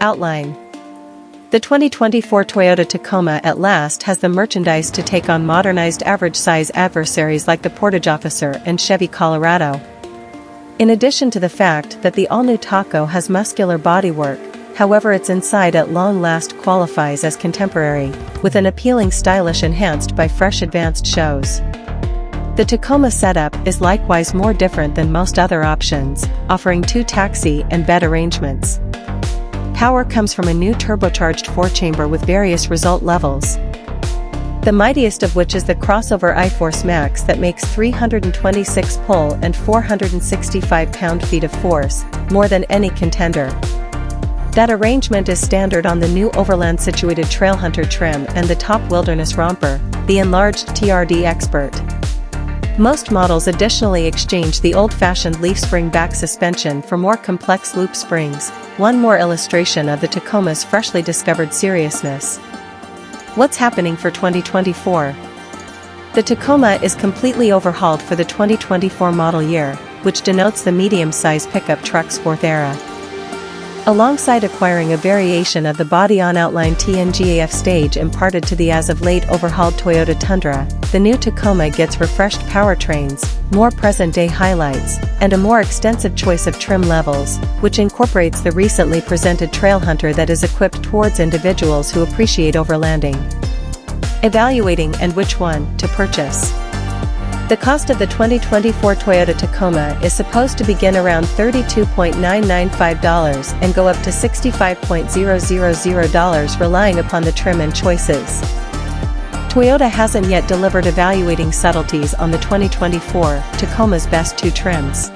Outline. The 2024 Toyota Tacoma at last has the merchandise to take on modernized average-size adversaries like the Portage Officer and Chevy Colorado. In addition to the fact that the all-new Taco has muscular bodywork, however its inside at long last qualifies as contemporary, with an appealing stylish enhanced by fresh advanced shows. The Tacoma setup is likewise more different than most other options, offering 2 taxi and bed arrangements. Power comes from a new turbocharged 4-chamber with various result levels. The mightiest of which is the crossover iForce Max that makes 326 pull and 465 pound-feet of force, more than any contender. That arrangement is standard on the new overland-situated Trailhunter trim and the top wilderness romper, the enlarged TRD Expert. Most models additionally exchange the old-fashioned leaf spring back suspension for more complex loop springs, one more illustration of the Tacoma's freshly discovered seriousness. What's happening for 2024? The Tacoma is completely overhauled for the 2024 model year, which denotes the medium-size pickup truck's 4th era. Alongside acquiring a variation of the body-on-outline TNGAF stage imparted to the as-of-late overhauled Toyota Tundra, the new Tacoma gets refreshed powertrains, more present-day highlights, and a more extensive choice of trim levels, which incorporates the recently presented Trailhunter that is equipped towards individuals who appreciate overlanding. Evaluating and which one to purchase. The cost of the 2024 Toyota Tacoma is supposed to begin around $32,995 and go up to $65,000 relying upon the trim and choices. Toyota hasn't yet delivered evaluating subtleties on the 2024 Tacoma's best 2 trims.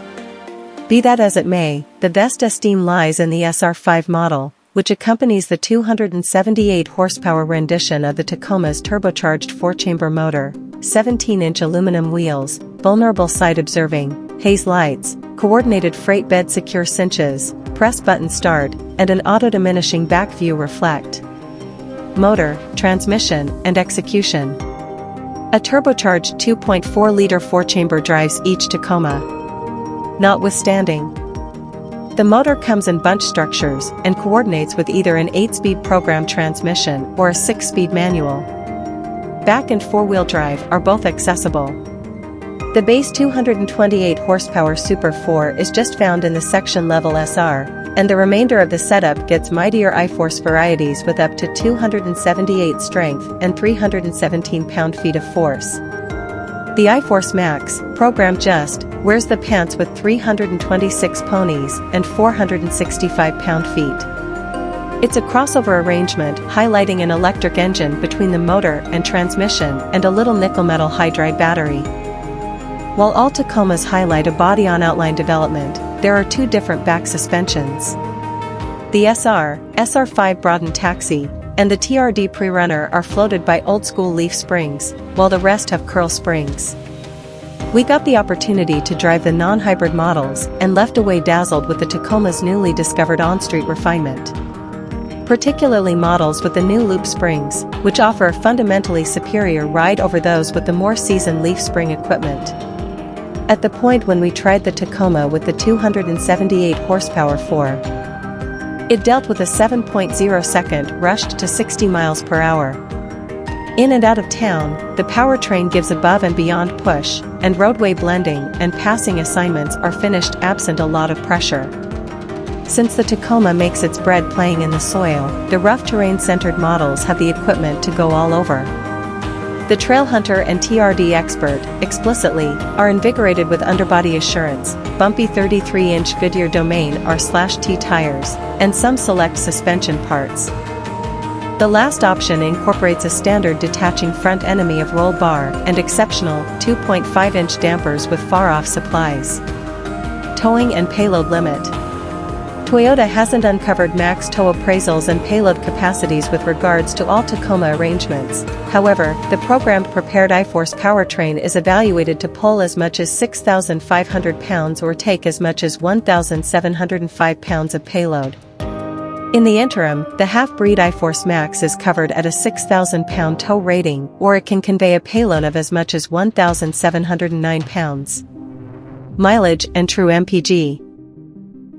Be that as it may, the best esteem lies in the SR5 model, which accompanies the 278 horsepower rendition of the Tacoma's turbocharged 4-chamber motor, 17-inch aluminum wheels, vulnerable side observing, haze lights, coordinated freight bed secure cinches, press button start, and an auto-diminishing back view reflect. Motor, transmission, and execution. A turbocharged 2.4-liter 4-chamber drives each Tacoma. Notwithstanding, the motor comes in bunch structures and coordinates with either an 8-speed program transmission or a 6-speed manual. Back and 4-wheel drive are both accessible. The base 228 horsepower Super 4 is just found in the section-level SR, and the remainder of the setup gets mightier iForce varieties with up to 278 strength and 317 pound-feet of force. The iForce Max, programmed just, wears the pants with 326 ponies and 465 pound-feet. It's a crossover arrangement highlighting an electric engine between the motor and transmission and a little nickel-metal hydride battery. While all Tacomas highlight a body-on-outline development, there are 2 different back suspensions. The SR5 broadened taxi, and the TRD pre-runner are floated by old-school leaf springs, while the rest have curl springs. We got the opportunity to drive the non-hybrid models and left away dazzled with the Tacoma's newly discovered on-street refinement. Particularly models with the new loop springs, which offer a fundamentally superior ride over those with the more seasoned leaf spring equipment. At the point when we tried the Tacoma with the 278 horsepower 4, it dealt with a 7.0-second rushed to 60 miles per hour. In and out of town, the powertrain gives above and beyond push, and roadway blending and passing assignments are finished absent a lot of pressure. Since the Tacoma makes its bread playing in the soil, the rough terrain-centered models have the equipment to go all over. The Trailhunter and TRD Expert, explicitly, are invigorated with underbody assurance, bumpy 33-inch Goodyear Domain R/T tires, and some select suspension parts. The last option incorporates a standard detaching front enemy of roll bar and exceptional 2.5-inch dampers with far-off supplies. Towing and payload limit. Toyota hasn't uncovered max tow appraisals and payload capacities with regards to all Tacoma arrangements. However, the programmed prepared iForce powertrain is evaluated to pull as much as 6,500 pounds or take as much as 1,705 pounds of payload. In the interim, the half-breed iForce Max is covered at a 6,000-pound tow rating, or it can convey a payload of as much as 1,709 pounds. Mileage and true MPG.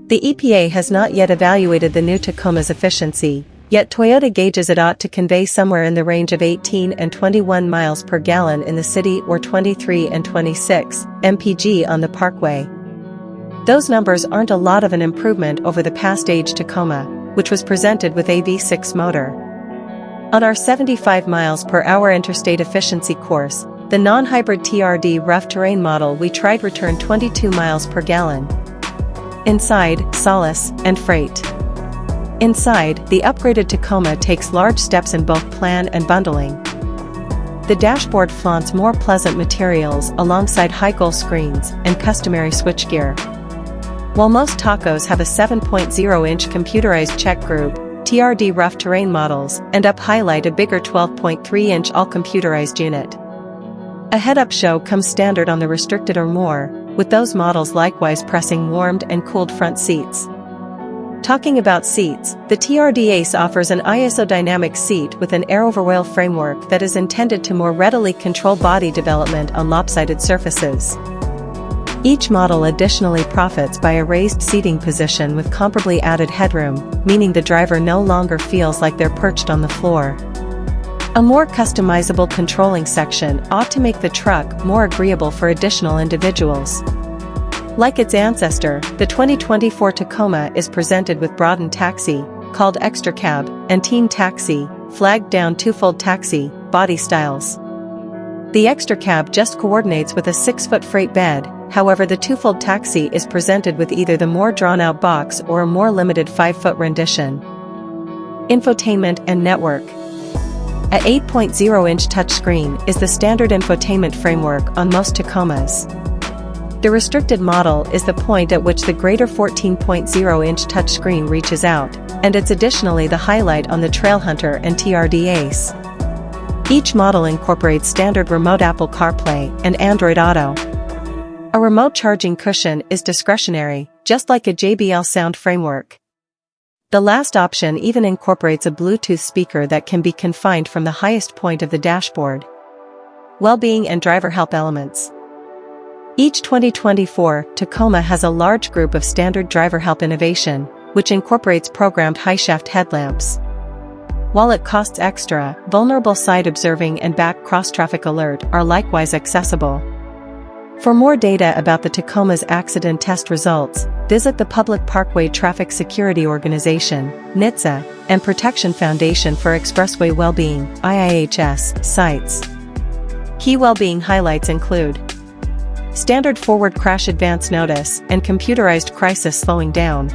The EPA has not yet evaluated the new Tacoma's efficiency, yet Toyota gauges it ought to convey somewhere in the range of 18 and 21 miles per gallon in the city or 23 and 26 mpg on the parkway. Those numbers aren't a lot of an improvement over the past age Tacoma, which was presented with a V6 motor. On our 75 miles per hour interstate efficiency course, the non-hybrid TRD rough terrain model we tried returned 22 miles per gallon. Inside, solace, and freight. Inside, the upgraded Tacoma takes large steps in both plan and bundling. The dashboard flaunts more pleasant materials alongside high-goal screens and customary switchgear. While most Tacos have a 7.0-inch computerized check group, TRD rough terrain models end up highlight a bigger 12.3-inch all-computerized unit. A head-up show comes standard on the restricted or more, with those models likewise pressing warmed and cooled front seats. Talking about seats, the TRD Ace offers an isodynamic seat with an air-over-rail framework that is intended to more readily control body development on lopsided surfaces. Each model additionally profits by a raised seating position with comparably added headroom, meaning the driver no longer feels like they're perched on the floor. A more customizable controlling section ought to make the truck more agreeable for additional individuals. Like its ancestor, the 2024 Tacoma is presented with broadened taxi, called Extra Cab, and Teen Taxi, flagged down two-fold taxi, body styles. The Extra Cab just coordinates with a 6-foot freight bed, however the two-fold taxi is presented with either the more drawn-out box or a more limited 5-foot rendition. Infotainment and network. A 8.0-inch touchscreen is the standard infotainment framework on most Tacomas. The restricted model is the point at which the greater 14.0-inch touchscreen reaches out, and it's additionally the highlight on the Trailhunter and TRD Ace. Each model incorporates standard remote Apple CarPlay and Android Auto. A remote charging cushion is discretionary, just like a JBL sound framework. The last option even incorporates a Bluetooth speaker that can be confined from the highest point of the dashboard. Well-being and driver help elements. Each 2024 Tacoma has a large group of standard driver help innovation, which incorporates programmed high-shaft headlamps. While it costs extra, vulnerable side observing and back cross-traffic alert are likewise accessible. For more data about the Tacoma's accident test results, visit the Public Parkway Traffic Security Organization, NHTSA, and Protection Foundation for Expressway Wellbeing, IIHS, sites. Key well-being highlights include standard forward crash advance notice and computerized crisis slowing down,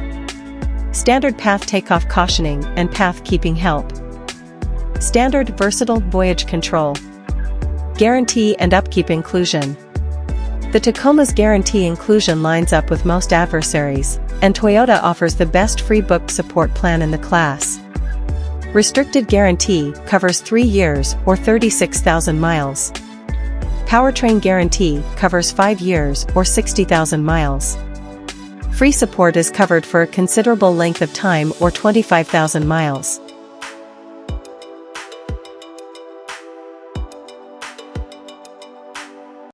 standard path takeoff cautioning and path keeping help, standard versatile voyage control, guarantee and upkeep inclusion. The Tacoma's guarantee inclusion lines up with most adversaries, and Toyota offers the best free book support plan in the class. Restricted guarantee covers 3 years or 36,000 miles. Powertrain guarantee covers 5 years or 60,000 miles. Free support is covered for a considerable length of time or 25,000 miles.